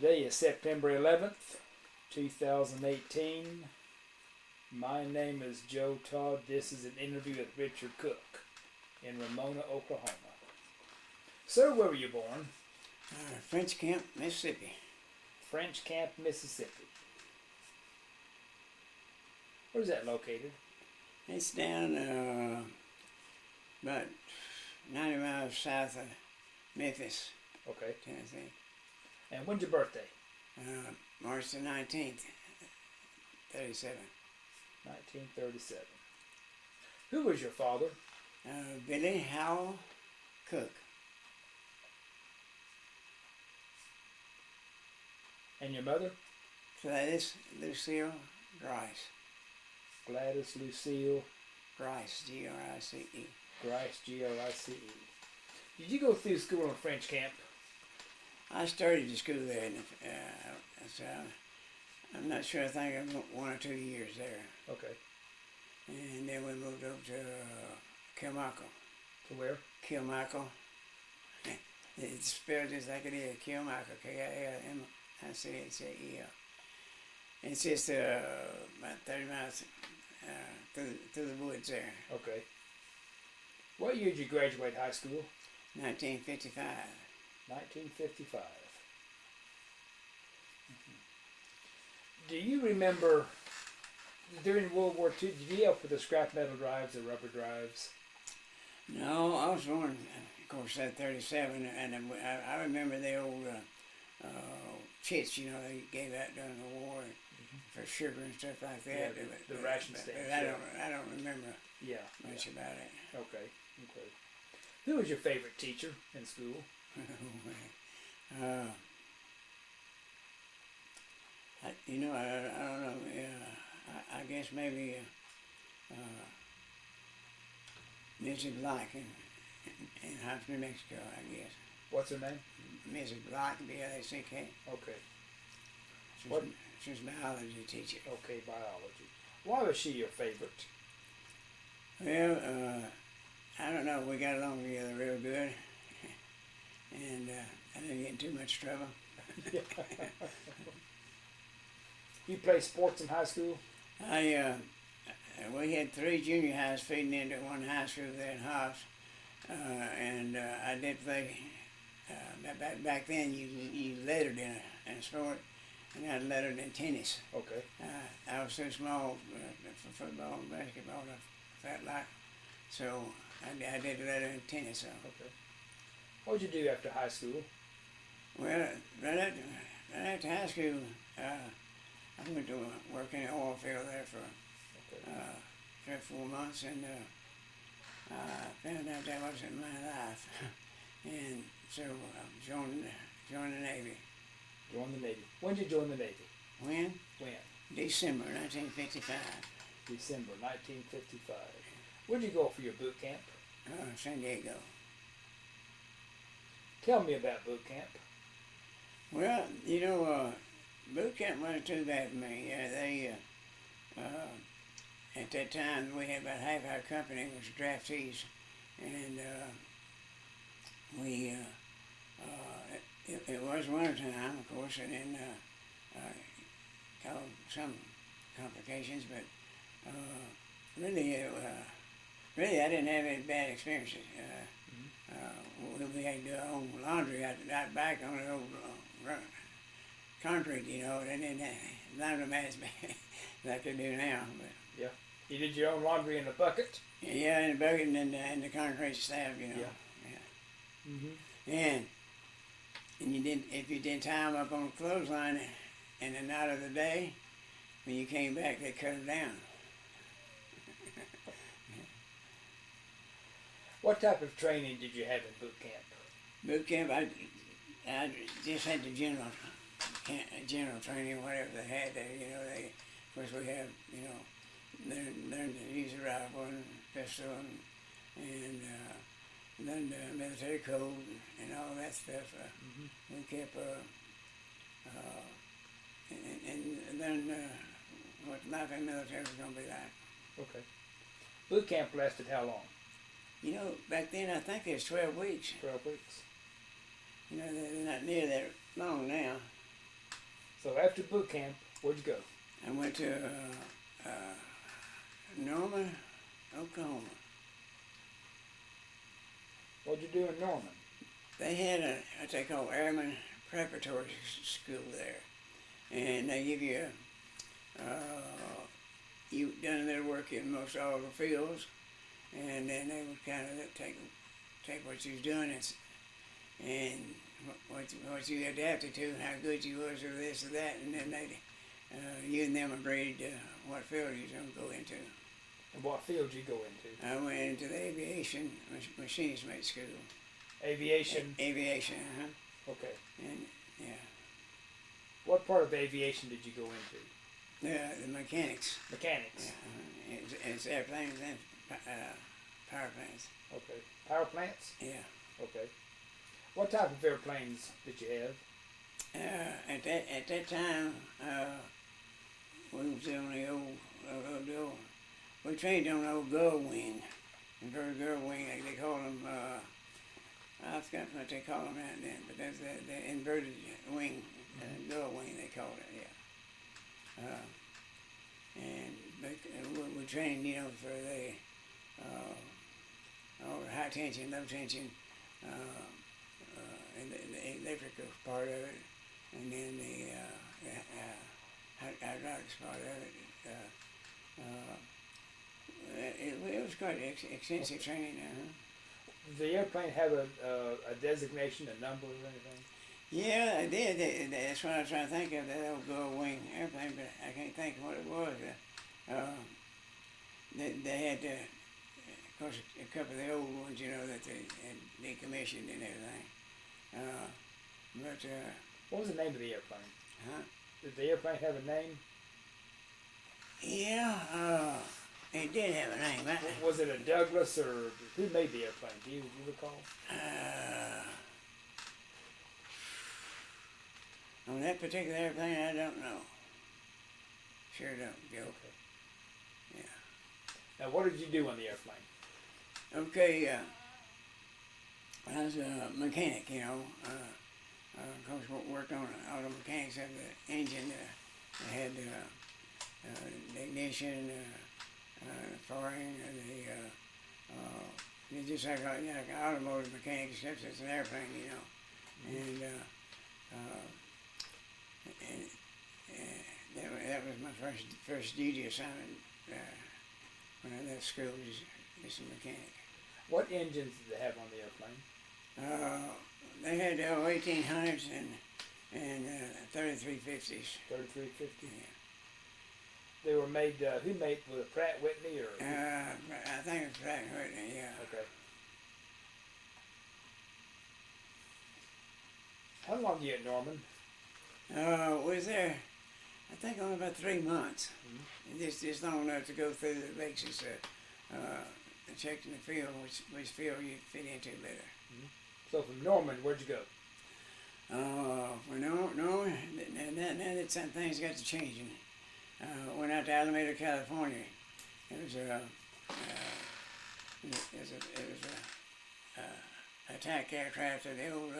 Today is September 11th, 2018. My name is Joe Todd. This is an interview with Richard Cook in Ramona, Oklahoma. Sir, where were you born? French Camp, Mississippi. French Camp, Mississippi. Where's that located? It's down about 90 miles south of Memphis, Okay. Tennessee. And when's your birthday? March the 19th, 37. 1937. Who was your father? Billy Howell Cook. And your mother? Gladys Lucille Grice. Gladys Lucille Grice, Grice. Grice, Grice. Did you go through school in French Camp? I started to school there, so I'm not sure. I think I went 1 or 2 years there. Okay. And then we moved over to Kilmichael. To where? Kilmichael. It's spelled just like it is, Kilmichael, K-I-L-M-I-C-H-A-E-L. It's just about 30 miles through the woods there. Okay. What year did you graduate high school? 1955. 1955. Do you remember during World War II, did you help with the scrap metal drives, the rubber drives? No, I was born, of course, at 37, and I remember the old chits, you know, they gave out during the war for sugar and stuff like that. Yeah, the ration stamps. I don't remember much about it. Okay. Who was your favorite teacher in school? I don't know. I guess maybe Mrs. Black in Hobbs, New Mexico, I guess. What's her name? Mrs. Black, B-L-A-C-K. Okay. She was a biology teacher. Okay, biology. Why was she your favorite? Well, I don't know. We got along together real good. And I didn't get in too much trouble. You played sports in high school? We had 3 junior highs feeding into one high school there in Hobbs. And I did play, back then you lettered in a sport, and I lettered in tennis. Okay. I was so small for football and basketball, I felt like, so I did letter in tennis. So. Okay. What did you do after high school? Well, right after high school, I went to work in the oil field there for 3 or 4 months, and I found out that wasn't my life, and so I joined the Navy. Joined the Navy. When did you join the Navy? When? When? December 1955. December 1955. Where'd you go for your boot camp? San Diego. Tell me about boot camp. Well, boot camp wasn't too bad for me. They at that time we had about half our company was draftees, and we it was winter time, of course, and then caused some complications, but really I didn't have any bad experiences. We had to do our own laundry out back on the old concrete, you know, and then laundromats like they do now. But yeah, you did your own laundry in a bucket. Yeah, in the bucket and the concrete slab, you know. Yeah. Mm-hmm. And if you didn't tie them up on a clothesline in the night of the day, when you came back, they cut it down. What type of training did you have in boot camp? Boot camp, I just had the general training, whatever they had there. You know, of course we have, learned to use a rifle and pistol and learned the military code and all that stuff. We kept and learned what life in the military was going to be like. Okay. Boot camp lasted how long? You know, back then I think it was 12 weeks. 12 weeks. You know, they're not near that long now. So after boot camp, where'd you go? I went to Norman, Oklahoma. What'd you do in Norman? They had what they call Airman Preparatory School there, and they give you you done a little work in most all the fields, and then they would kind of take what you was doing and what you adapted to, how good you was or this or that, and then they you and them agreed what field you was gonna go into. And what field did you go into? I went into the aviation machinist mate school. Aviation? Aviation, uh-huh. Okay. And, yeah. What part of aviation did you go into? The mechanics. Mechanics? Yeah, it's airplanes and power plants. Okay. Power plants? Yeah. Okay. What type of airplanes did you have? At that time, we was on the old, we trained on the old gull wing, inverted gull wing. They call them, I forgot what they call them right then, but that's the inverted wing, gull wing they called it, yeah. And we trained, you know, for the all the high tension, low tension, and the electrical part of it, and then the hydraulics part of it. It was quite extensive training there. Does the airplane have a designation, a number or anything? Yeah, I did. That's what I was trying to think of, that old gull wing airplane, but I can't think of what it was. They had, of course, a couple of the old ones, you know, that they had decommissioned and everything. What was the name of the airplane? Huh? Did the airplane have a name? Yeah, it did have a name. Was it a Douglas, or who made the airplane? Do you recall? On that particular airplane, I don't know. Sure don't, Joe. Okay. Yeah. Now, what did you do on the airplane? Okay, I was a mechanic, you know. Of course, worked on all the mechanics of the engine. I had the ignition, firing, just like automotive mechanics, except it's an airplane, you know. And that was my first duty assignment when I left school, as a mechanic. What engines did they have on the airplane? They had 1800s and 3350s. 3350? Yeah. They were made, who made, was it Pratt Whitney or? I think it's Pratt Whitney, yeah. Okay. How long were you at Norman? Was there, I think, only about 3 months. Mm-hmm. Just long enough to go through the basics, checking the field, which field you fit into better. Mm-hmm. So from Norman, where'd you go? For Norman, now that some things got to changing. Went out to Alameda, California. It was a attack aircraft of the old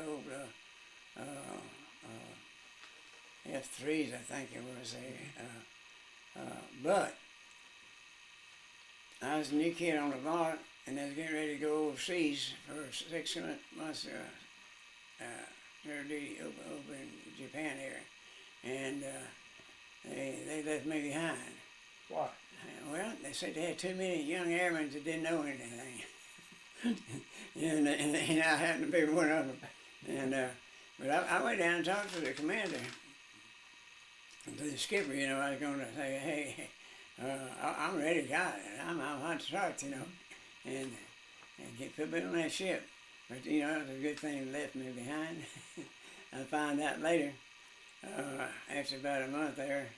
F-3s, I think it was. But I was a new kid on the block, and they was getting ready to go overseas for 6 months duty over in Japan area, and they left me behind. Why? Well, they said they had too many young airmen that didn't know anything. and I happened to be one of them. And but I went down and talked to the commander, to the skipper. You know, I was going to say, hey, I'm ready to go. I'm hot to start, you know, and put me on that ship. But you know, it was a good thing they left me behind. I found out later, after about a month there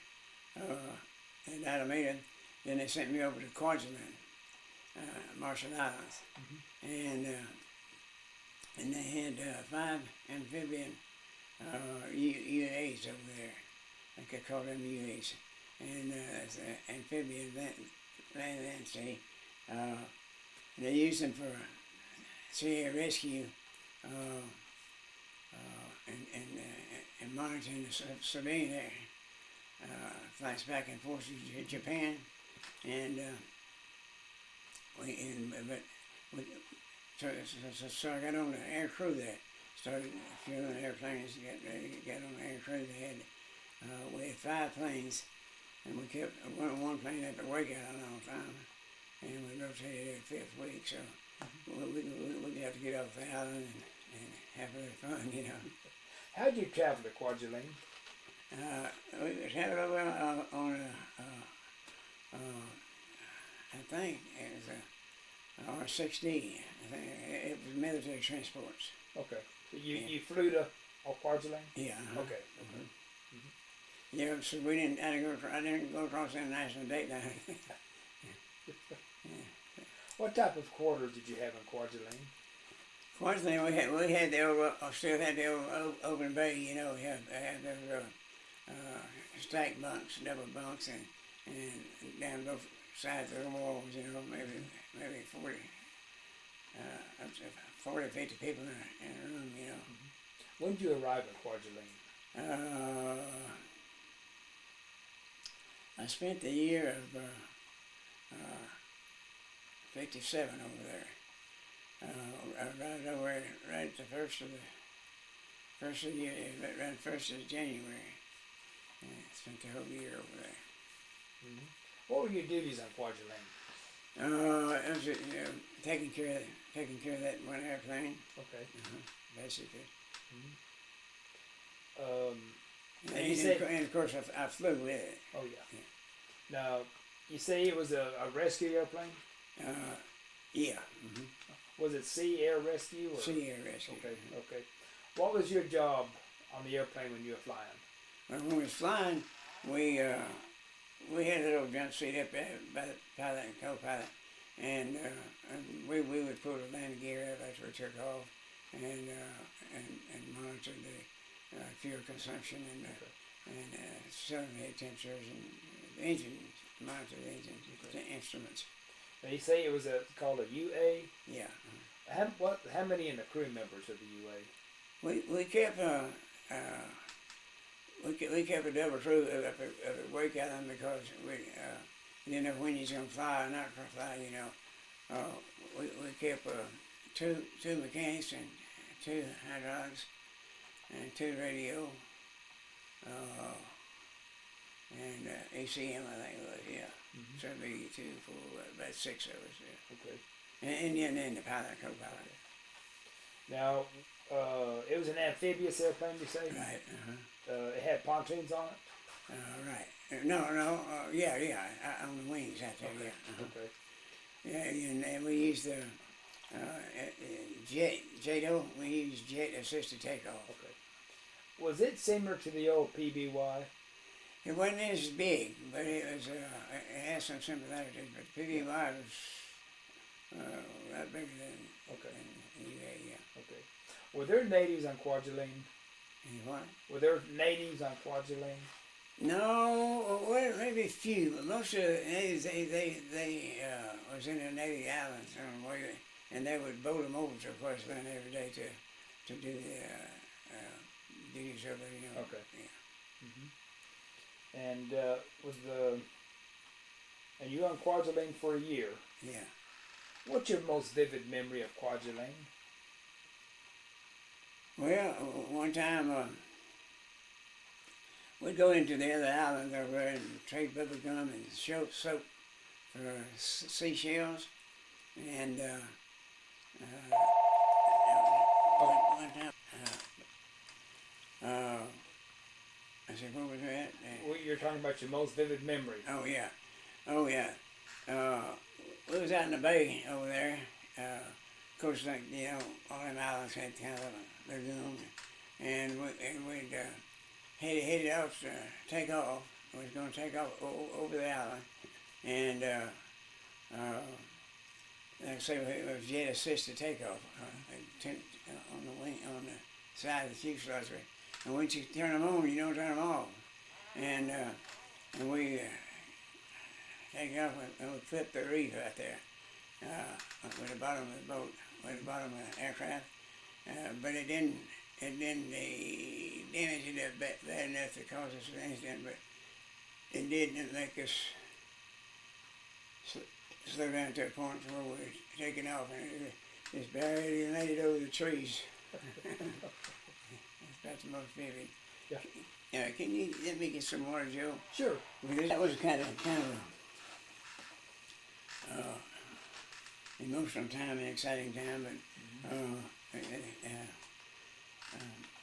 at Alameda, then they sent me over to Kwajalein, Marshall Islands, and they had 5 amphibian UAs over there. I could call them UAs, and amphibian land sea. They used them for sea air rescue and monitoring the civilian there. Flights back and forth to Japan, and so I got on the air crew there. Started fueling airplanes. Got on the air crew. We had 5 planes, and we kept one plane had to wake out all the time, and we rotated every 5th week. So we'd have to get off the island and have a little fun, you know. How'd you travel to Kwajalein? We traveled over on I think it was a R-6D. I think it was military transports. Okay. So you flew to Kwajalein? Yeah. Okay. Yeah, so I didn't go across the international date line. What type of quarters did you have in Kwajalein? Kwajalein, we had the old, still had the old open bay, you know. We had those stack bunks, double bunks, and down both sides of the walls, you know, maybe 40, up to 40, 50 people in a room, you know. When did you arrive in Kwajalein? I spent the year of 57 over there. I arrived over right at the first of the year, right first of January. And spent the whole year over there. What were your duties on Kwajalein? It was taking care of that one airplane. Okay. Basically. And of course I flew with it. Oh yeah. Now, you say it was a rescue airplane? Yeah. Was it sea air rescue? Or? Sea air rescue. Okay. What was your job on the airplane when you were flying? Well, when we was flying, we had a little jump seat up there by the pilot and co-pilot, and we would pull the landing gear out after we took off, and monitor the fuel consumption and cylinder head temperatures and the engine, monitor the engine, the instruments. Now you say it was called a UA? Yeah. How many in the crew members of the UA? We kept we kept a double crew up at Wake Island because we didn't know when you was gonna fly or not gonna fly, you know. We kept two mechanics and 2 hydraulics and 2 radio, and ACM, I think it was, yeah. So it'd be 2, 4, about 6 of us there. Okay. And then the pilot and co-pilot. Now, it was an amphibious airplane, you say? Right. It had pontoons on it? Right. No. Yeah. On the wings out there. Okay. Yeah. Okay. Yeah, and we used the JATO. We used jet assisted takeoff. Okay. Was it similar to the old PBY? It wasn't as big, but it was. It had some similarities. But PBY was a lot bigger than UA. Yeah. Okay. Were there natives on Kwajalein? What? Were there natives on Kwajalein? No, well, maybe a few, but most of the natives, they was in the native islands and they would boat them over to Kwajalein every day to do the duties over there, you know. Okay. Yeah. And and you were on Kwajalein for a year. Yeah. What's your most vivid memory of Kwajalein? Well, one time we'd go into the other island over there and trade bubble gum and soap for seashells, and one time I said, what was that? What you're talking about your most vivid memory? Oh yeah. We was out in the bay over there. Of course, like, you know, all them islands had kind of a lagoon, and we'd headed off to take off. We was going to take off over the island, and like I say, it was jet assisted takeoff on the wing, on the side of the fuselage. And once you turn them on, you don't turn them off. And we take off and we flipped the reef out there with the bottom of the boat, with the bottom of the aircraft. But it didn't it didn't damage it up bad enough to cause us an accident, but it did make us slow down to a point where we were taking off, and it just barely made it over the trees. That's about the most vivid. Yeah. Can you let me get some water, Joe? Sure. Because that was kind of emotional time and exciting time, but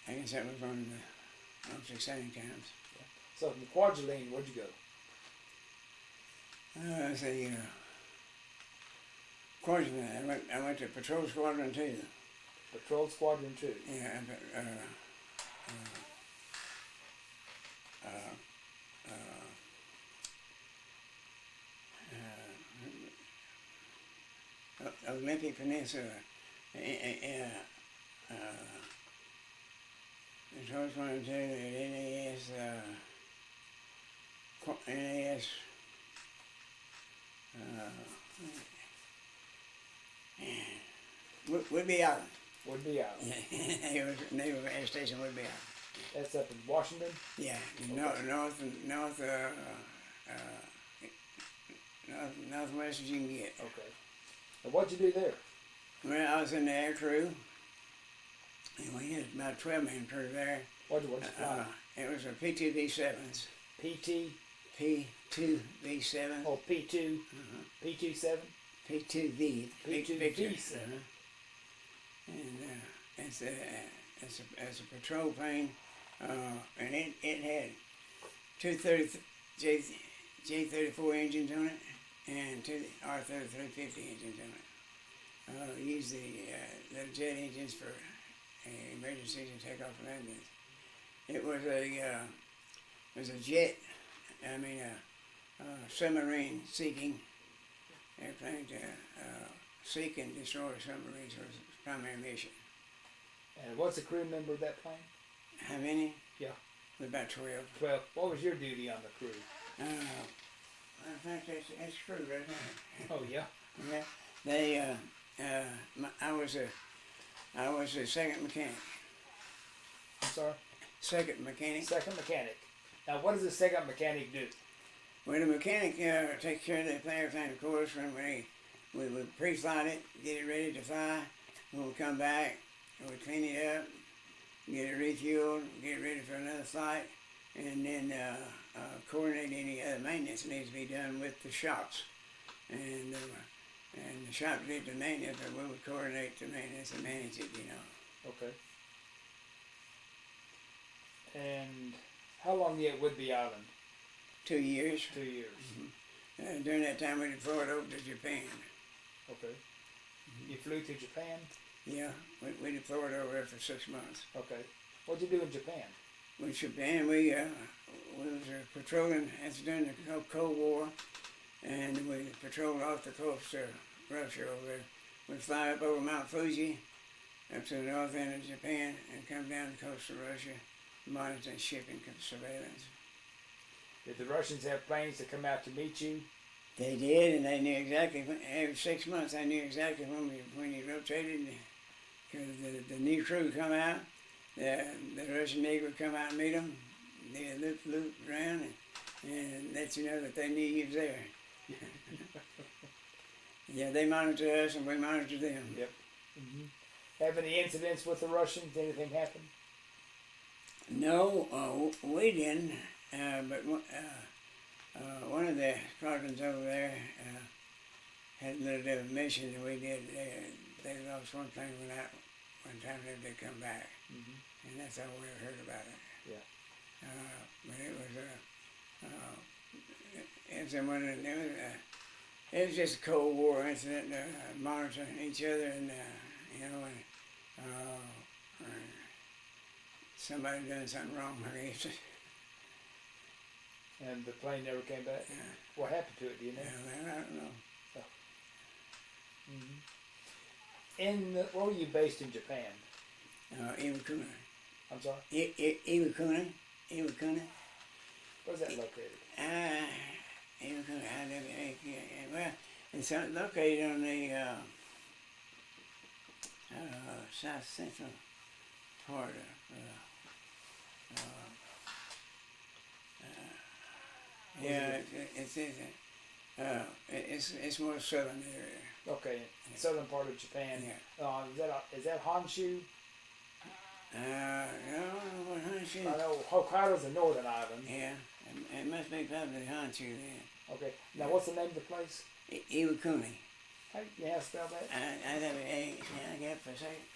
I guess that was one of the most exciting times. So from Kwajalein, where'd you go? Let's see, Kwajalein. I went to Patrol Squadron Two. Patrol Squadron Two. Yeah, Olympic Peninsula. Patrol Squadron Two at NAS. Woodby Island. Woodby Island. It was Naval Air Station Woodby Island. That's up in Washington? Yeah, northwest as you can get. Okay. And what'd you do there? Well, I was in the air crew. And we had about a 12-man crew there. What'd you fly? It was a P2V7s. PT? P2V7. Oh, P2? P27? P2V. P2V7. And it's a patrol plane, and it had two J34 engines on it and two R3350 engines on it. Used the jet engines for emergencies and takeoff and landings. It was a jet. I mean a submarine seeking airplane to seek and destroy submarines was its primary mission. And what's the crew member of that plane? How many? Yeah. About 12. 12. What was your duty on the crew? In fact, that's true right now. Oh, yeah? Yeah. They, I was a second mechanic. I'm sorry? Second mechanic. Second mechanic. Now, what does the second mechanic do? Well, the mechanic takes care of the airplane, of course, when we would pre-flight it, get it ready to fly. When we come back, we clean it up, get it refueled, get it ready for another flight, and then coordinate any other maintenance that needs to be done with the shops. And the shop did the maintenance, but we would coordinate the maintenance and manage it, you know. Okay. And how long you at Woodby Island? 2 years. 2 years. Mm-hmm. During that time, we deployed over to Japan. Okay. You flew to Japan? Yeah, we deployed over there for 6 months. Okay. What'd you do in Japan? With Japan, we was patrolling, that's during the Cold War, and we patrolled off the coast of Russia over there. We'd fly up over Mount Fuji, up to the north end of Japan, and come down the coast of Russia, monitoring shipping surveillance. Did the Russians have planes to come out to meet you? They did, and they knew exactly, every 6 months, they knew exactly when you rotated, because the new crew come out, the Russian Navy would come out and meet them, they'd loop around, and let you know that they knew you was there. Yeah, they monitor us and we monitor them. Yep. Mm-hmm. Have any incidents with the Russians? Anything happen? No, we didn't, but one of the squadrons over there had a little bit of a mission that we did. They lost one plane one time they did come back, and that's all we ever heard about it. Yeah. But it was just a Cold War incident, monitoring each other, and you know, and somebody done something wrong, I guess. And the plane never came back? What happened to it, do you know? I don't know. Where were you based in Japan? Iwakuni. I'm sorry? Iwakuni. Where's that located? Iwakuni. Well, it's located on the south central hard yeah, it's more southern area. Okay, southern part of Japan. Yeah. Is that Honshu? No, what Honshu? I know Hokkaido's a northern island. Yeah, it must be probably Honshu then. Okay, now what's the name of the place? Iwakuni. How you have to spell that? I got it. I got it for a second.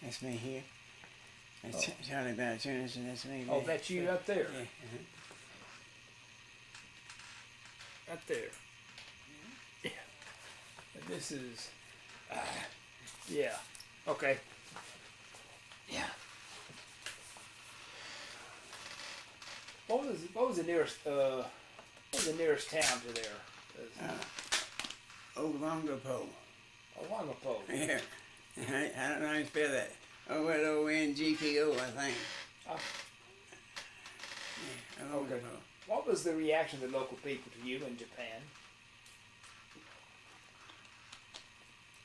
That's me here. That's Charlie Balchunas, and that's me. Oh, that's you up there. Yeah. Up there. Yeah. And this is. Yeah. Okay. Yeah. What was the nearest town to there? Olongapo. Olongapo. Yeah. I don't know how to spell that. OLONGPO, I think. Yeah, okay. What was the reaction of the local people to you in Japan?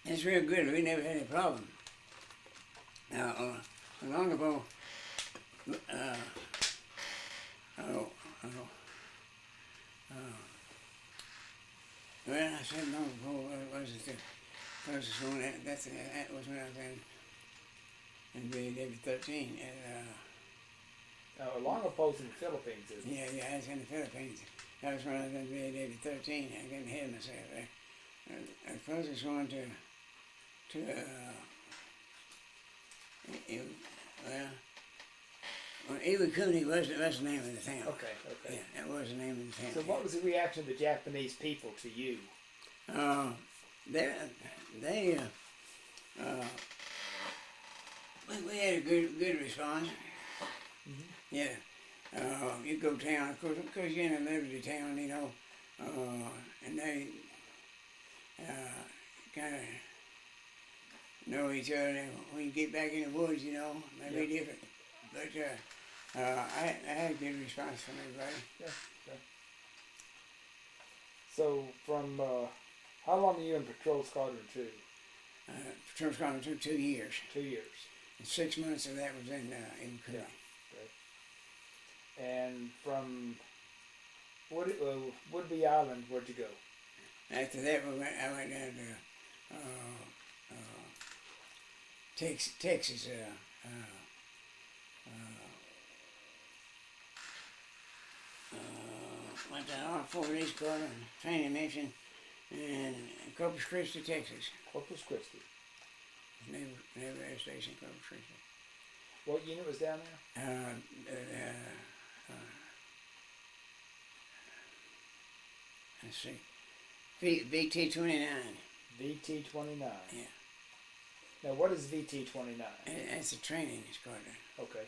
It's real good. We never had any problem. Now, Olongapo, well, I said Olongapo was the closest one. That was when I was in grade 13. Olongapo's in the Philippines, isn't it? Yeah, I was in the Philippines. That was when I was in grade 13. I couldn't hear myself there. The closest one to Iwakuni was the name of the town. Okay. Yeah, that was the name of the town. So what was the reaction of the Japanese people to you? We had a good response. Mm-hmm. Yeah. You go town, of course you're in a liberty town, you know, and they kind of know each other. When you get back in the woods, you know, maybe different. But I had a good response from everybody. Yeah. So from how long are you in Patrol Squadron 2? Patrol Squadron 2, 2 years. 2 years. And 6 months of that was in Korea. Yeah. And from Woodby Island, where'd you go? After that, I went down to Texas. Went to R4 Squadron training mission in Corpus Christi, Texas. Corpus Christi. Naval Air Station, Corpus Christi. What unit was down there? Let's see. VT-29. VT-29. Yeah. Now, what is VT-29? That's a training squadron. Okay.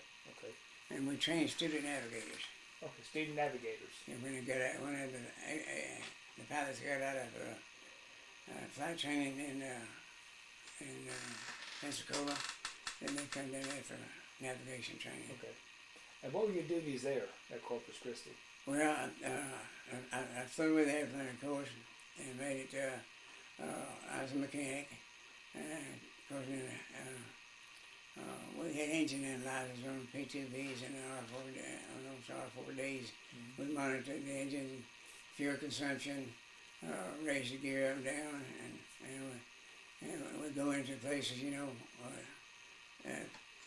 And we train student navigators. Okay, student navigators. Yeah, when the pilots got out of flight training in Pensacola, then they come down there for navigation training. Okay. And what were your duties there at Corpus Christi? Well, I flew with the airplane, of course, and made it. I was a mechanic, and of course, we had engine analyzers on P2Bs and on those R4Ds. Mm-hmm. We monitored the engine, fuel consumption, raise the gear up and down, and we go into places, you know,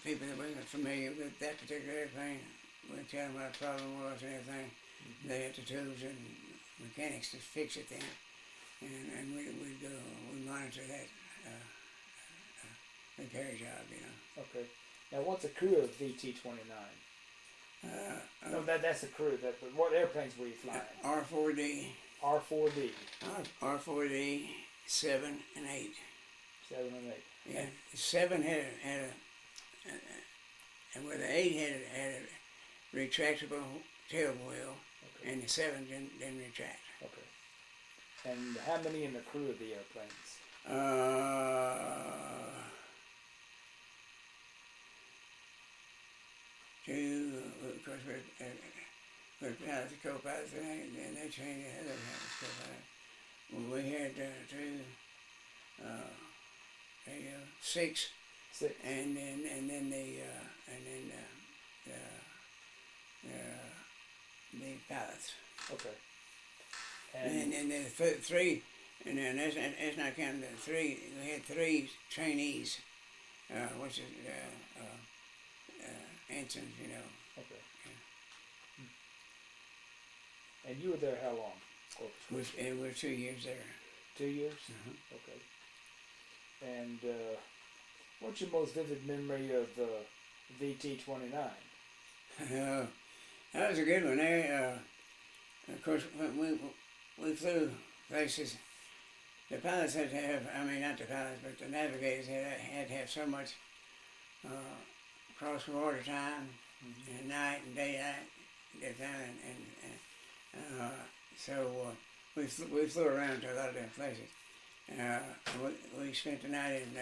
people that wasn't familiar with that particular airplane, we'd tell them what the problem was and everything. Mm-hmm. They had the tools and mechanics to fix it then, and we'd monitor that repair job, you know. Okay. Now, what's the crew of VT-29? No, that's the crew. But what airplanes were you flying? R4D. R4D. R4D 7 and 8. 7 and 8. Yeah. 7 had and where the 8 had a retractable tail wheel, okay. And the 7 didn't retract. Okay. And how many in the crew of the airplanes? Two, of course, we're pilots, co-pilots, and they trained the other pilots, co-pilots. Well, we had two, six, 6. and then the pilots. Okay. And then the three, and then that's not counting the three. We had 3 trainees, which is ensigns, you know. Okay. And you were there how long? Corpus Christi? We're 2 years there. 2 years? Uh-huh. Okay. And what's your most vivid memory of VT-29? That was a good one. Of course, when we flew places, the pilots had to have, I mean, not the pilots, but the navigators had to have so much cross-border time, and night and daylight, so we flew around to a lot of different places. We spent the night in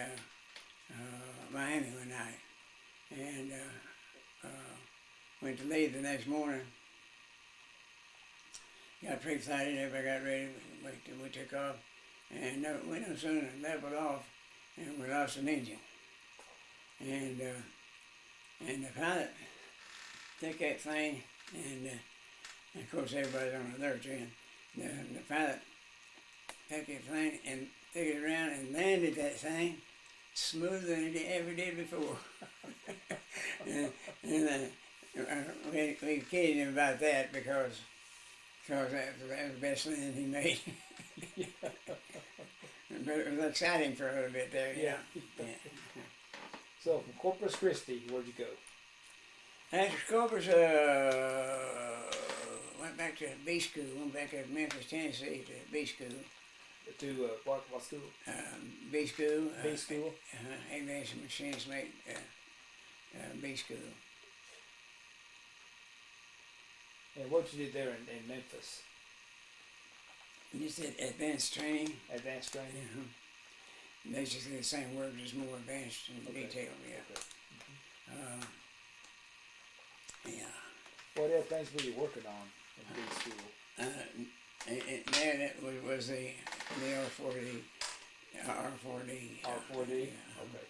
Miami one night, and went to leave the next morning. Got pre-flighted, everybody got ready, we took off, and we no sooner leveled off, and we lost an engine. And the pilot took that thing, and of course everybody's on alert then. The pilot took that plane and took it around and landed that thing smoother than it ever did before. and we kidded him about that because that was the best land he made. But it was exciting for a little bit there. Yeah. So from Corpus Christi, where'd you go? After Corpus, went back to B school. Went back to Memphis, Tennessee to B school. To what school? B school. B school. Aviation machinist mate. B school. And what you did there in Memphis? Just did advanced training. Advanced training. Mm-hmm. Basically the same word, just more advanced in detail. Yeah. Okay. Yeah. What other things were you working on in B school? There that was the R4D. R4D. R4D? Yeah. Okay.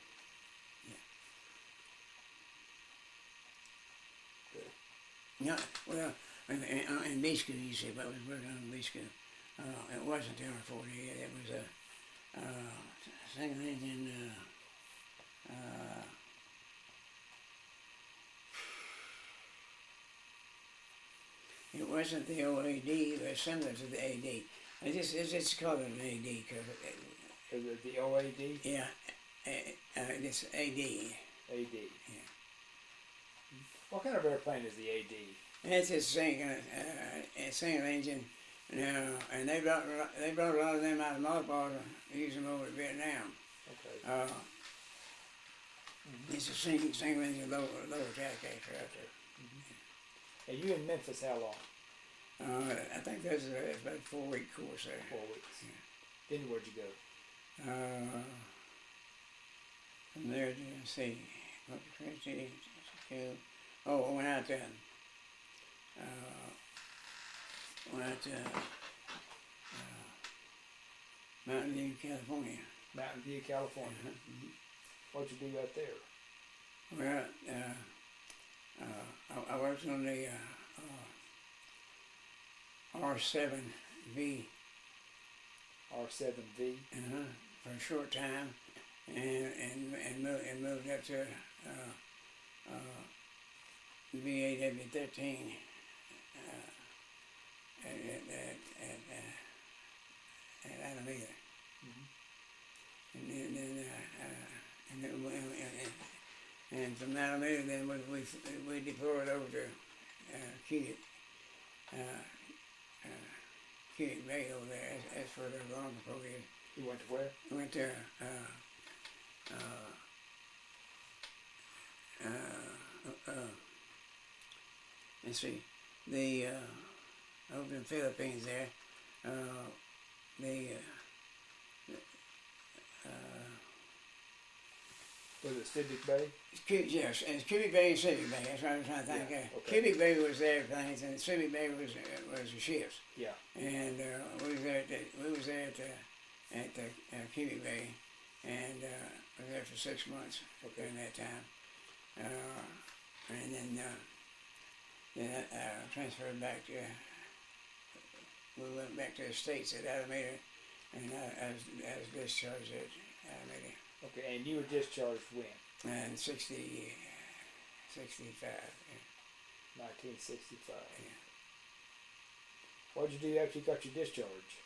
Yeah. Yeah, well, in B school, you see, but I was working on B school. It wasn't the R4D, it was a single engine, it wasn't the OAD, it was similar to the AD. It's just called an AD because Is it the OAD? yeah, it's AD. AD. Yeah. What kind of airplane is the AD? It's a single engine now, and they brought a lot of them out of mothballs and used them over in Vietnam. Okay. It's a single engine lower attack aircraft. And you in Memphis how long? I think that's about a 4-week course there. 4 weeks. Yeah. Then where'd you go? From there to see, Corpus Christi, I went out to Mountain View, California. Mountain View, California. What'd you do out there? Well, I worked on the R7V. R7V. For a short time, and moved up to VAW13 at Alameda. And from Alameda, then we deployed over to Cutic Bay over there. That's where the long depot is. You went to where? We went to let's see, over in the Philippines there, Was it Civic Bay? Yes, it's Cubic Bay and Civic Bay. That's what I was trying to think. Yeah, okay. Cubic Bay was the airplanes, and Civic Bay was the ships. Yeah. And we was there at at the Cubic Bay, and was there for 6 months during that time. And then I transferred back to, we went back to the States at Alameda, and I was discharged at Alameda. Okay, and you were discharged when? In 65. 1965. Yeah. What did you do after you got your discharge?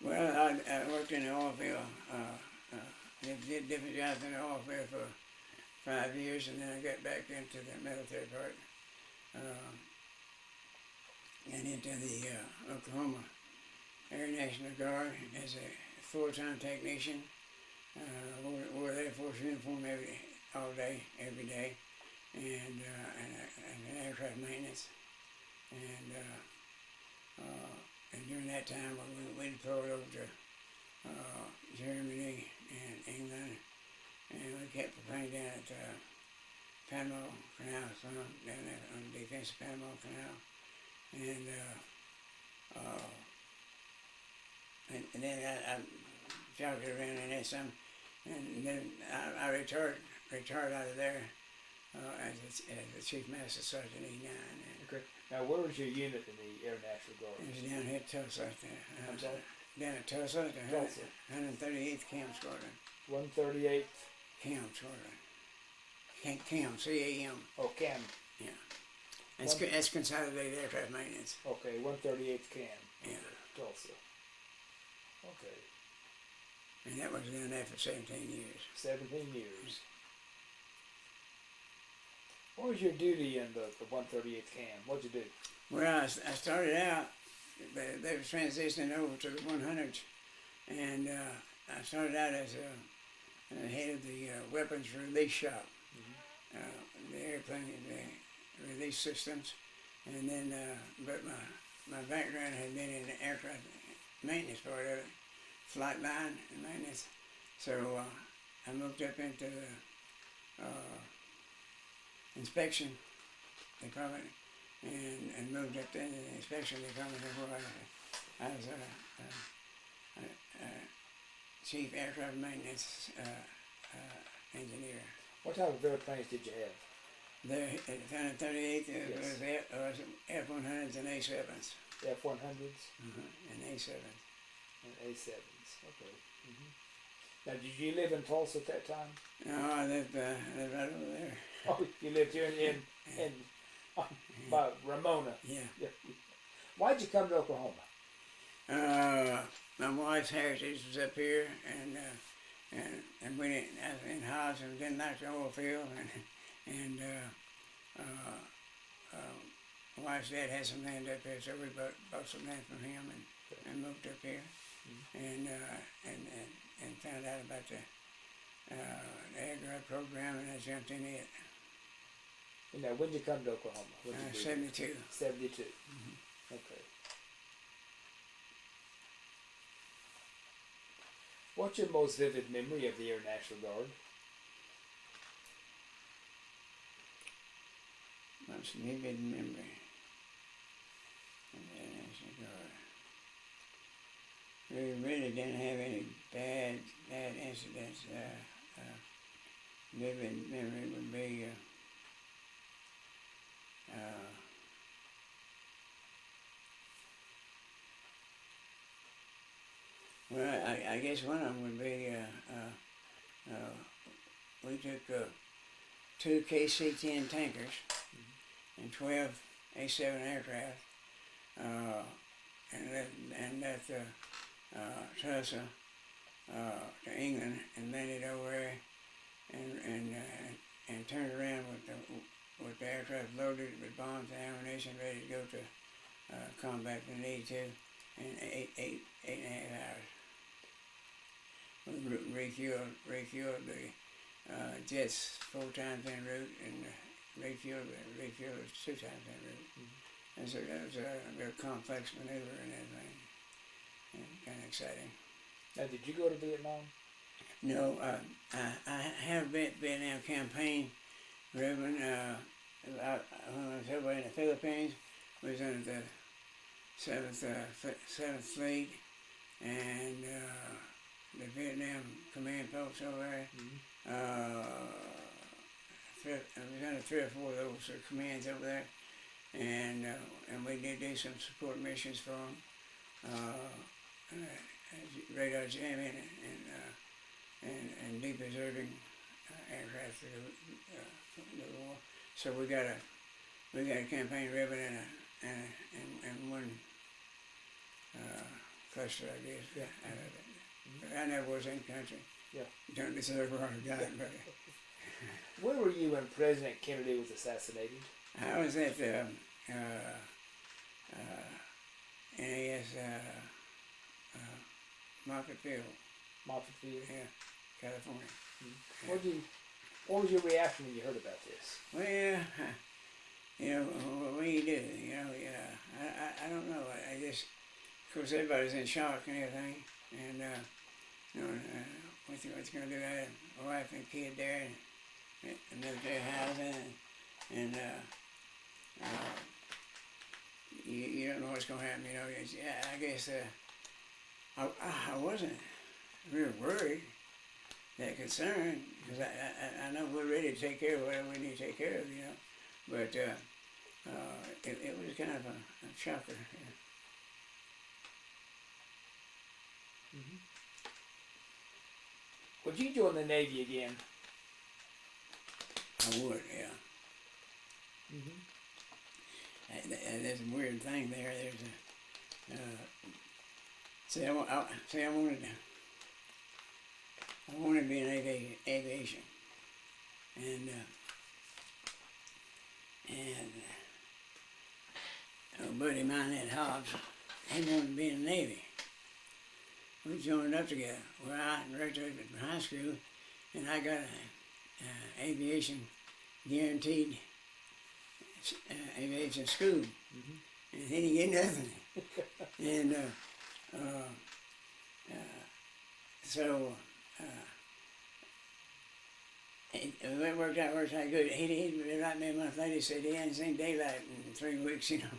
Well, I worked in the oil field, did different jobs in the oil field for 5 years, and then I got back into the military part, and into the Oklahoma Air National Guard as a full-time technician. Wore the Air Force uniform all day, every day, and aircraft maintenance, and during that time we deployed over to Germany and England, and we kept the plane down at Panama Canal, down there on the defense of Panama Canal, and then I jogged around in there some, and then I retired out of there as the Chief Master Sergeant E9. Okay. Now, where was your unit in the Air National Guard? It was down here at Tulsa. I'm sorry? Down at Tulsa, the Tulsa. 138th Camp Squadron. 138th? Camp Squadron. CAM, C-A-M. Oh, CAM. Yeah. That's Consolidated Aircraft Maintenance. Okay, 138th CAM. Yeah. Tulsa. Okay. And that was down there for 17 years. 17 years. What was your duty in the 138th CAM? What'd you do? Well, I started out, they were transitioning over to the 100s, and I started out as the head of the weapons release shop, the airplane, the release systems, and then, but my background had been in the aircraft maintenance part of it, flight line and maintenance, so I moved up into the inspection department, and moved up into the inspection department where I was chief aircraft maintenance engineer. What type of airplanes did you have? There at 138th, it was F-100s and A-7s. F-100s? And A-7s. And A-7s, okay. Now, did you live in Tulsa at that time? No, I lived right over there. Oh, you lived here in by Ramona? Yeah. Why'd you come to Oklahoma? My wife's heritage was up here, and we didn't, I was in house and didn't like the oil field, and my wife's dad had some land up here, so we bought some land from him and moved up here, and found out about the Air Guard program, and I jumped in it. Now, when did you come to Oklahoma? 72. 72. Okay. What's your most vivid memory of the Air National Guard? Most vivid memory of the Air National Guard. We really didn't have any bad incidents. Vivid memory would be well, I guess one of them would be we took 2 KC-10 tankers and 12 A-7 aircraft and left Tulsa to England and landed over there and turned around with the aircraft loaded with bombs and ammunition ready to go to combat if we needed to in 8.5 hours. We refueled the jets 4 times en route, and refueled was 2 times en route. And so that was a real complex maneuver and everything, and kind of exciting. Now, did you go to Vietnam? No, I have been Vietnam campaign, Reverend. When I was over in the Philippines, we was under the 7th Fleet, and the Vietnam command post over there. We got 3 or 4 of those commands over there, and we did do some support missions for them, radar jamming and deep observing aircraft for the war. So we got a campaign ribbon and one cluster, I guess, out of it. But I never was in the country. Yeah. Don't deserve where I got it, but Where were you when President Kennedy was assassinated? I was at NAS Moffett Field, Moffett Field? yeah, California. What was your reaction when you heard about this? Well, you know, what do you do? You know, I don't know. I just, of course, everybody's in shock and everything, and you know, what's going to do? I had a wife and kid there, and the military housing, and you don't know what's going to happen. You know, I guess I wasn't real worried, that concerned, because I know we're ready to take care of whatever we need to take care of, you know. But it was kind of a shocker. Yeah. Would you join the Navy again? I would, yeah. There's a weird thing there. There's I wanted to be in aviation, and a buddy of mine, Ed Hobbs, he wanted to be in the Navy. We joined up together. Well, I graduated from high school, and I got aviation guaranteed aviation school, and he didn't get nothing. And so it worked out good. He'd write me a month later. He said he hadn't seen daylight in 3 weeks, you know.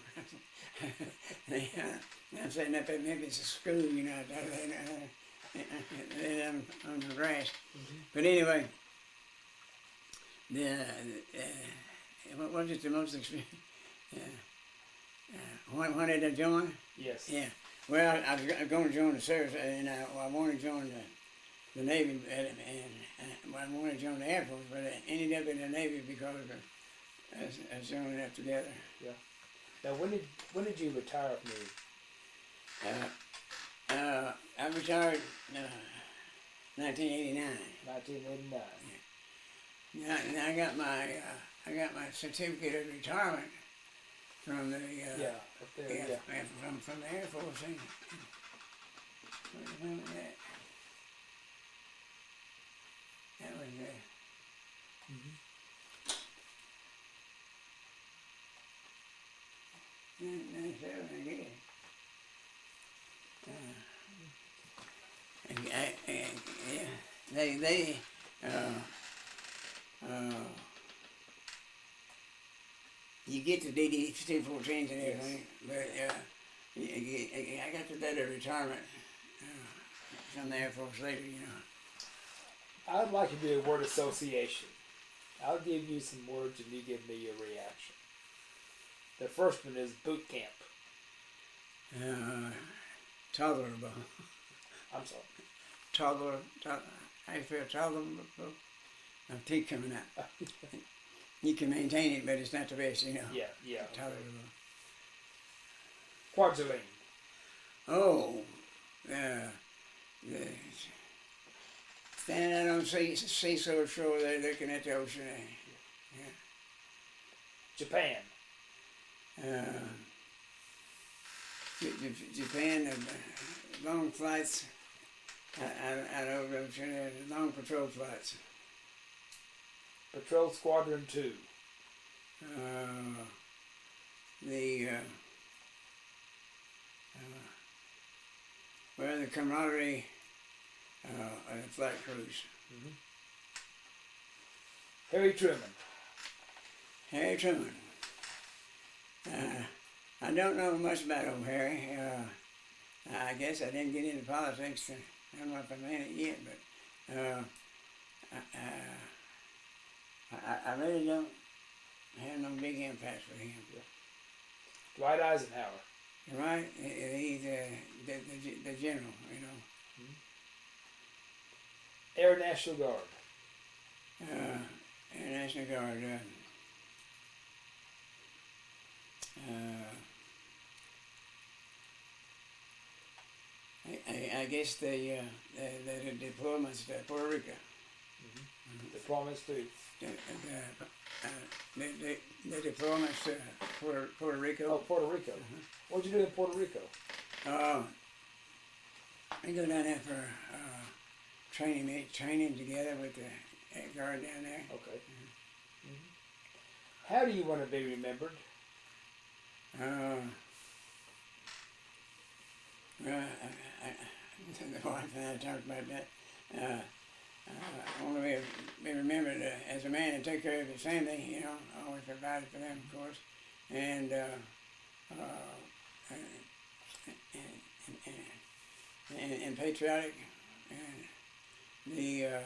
I'm setting up at Memphis school, you know, on the grass. But anyway, what was it the most experience? When did I join? Yes. Yeah. Well, I was going to join the service, and I wanted to join the Navy, and I wanted to join the Air Force, but I ended up in the Navy because of us joining up together. Yeah. Now, when did you retire from the? I retired 1989. 1989. Yeah. Now I got my certificate of retirement from the up there, from the Air Force. When was that? That was 97, I guess. You get the DD-214s and everything, but I got the date of retirement from the Air Force later, you know. I'd like to do a word association. I'll give you some words and you give me your reaction. The first one is boot camp. Tolerable. I'm sorry. I feel tolerable. My teeth coming out. You can maintain it, but it's not the best, you know. Yeah. Tolerable. Kwajalein. Oh, standing out on the seashore shore there looking at the ocean. Yeah. Japan. Japan, long flights out over the ocean, long patrol flights. Patrol Squadron 2. The camaraderie of the flight crews. Harry Truman. Harry Truman. I don't know much about old Harry. I I guess I didn't get into politics. I don't know if I'm in it yet, but I really don't have no big impacts with him. Dwight Eisenhower. You're right. He's the general, you know. Air National Guard. Air National Guard. I guess the deployments to Puerto Rico. Deployments to The deployments to Puerto Rico. Puerto Rico. What'd you do in Puerto Rico? We go down there for training together with the guard down there. Okay. How do you want to be remembered? The wife and I talked about that. I want to be remembered as a man that took care of his family, you know, always provided for them, of course, and patriotic, and the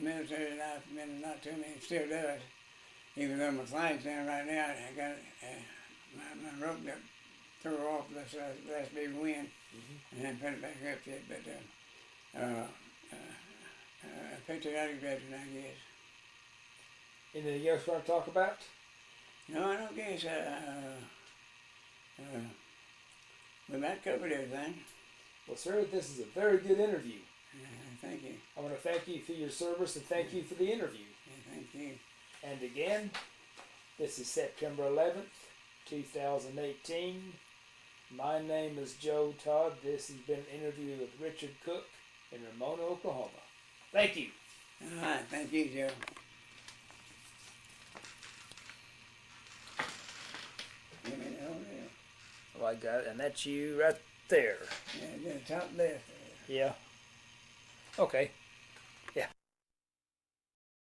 military life meant a lot to me, it still does, even though my flag's down right now. I got my rope got threw off last big wind, and I put it back up yet, but patriotic veteran, I guess. Anything else you want to talk about? No, I don't guess. We might covered everything. Well, sir, this is a very good interview. Thank you. I want to thank you for your service and thank you for the interview. Thank you. And again, this is September 11th, 2018. My name is Joe Todd. This has been an interview with Richard Cook in Ramona, Oklahoma. Thank you. All right. Thank you, Joe. Give me the whole deal. Oh, I got it. And that's you right there. Yeah, the top left. Yeah. Okay.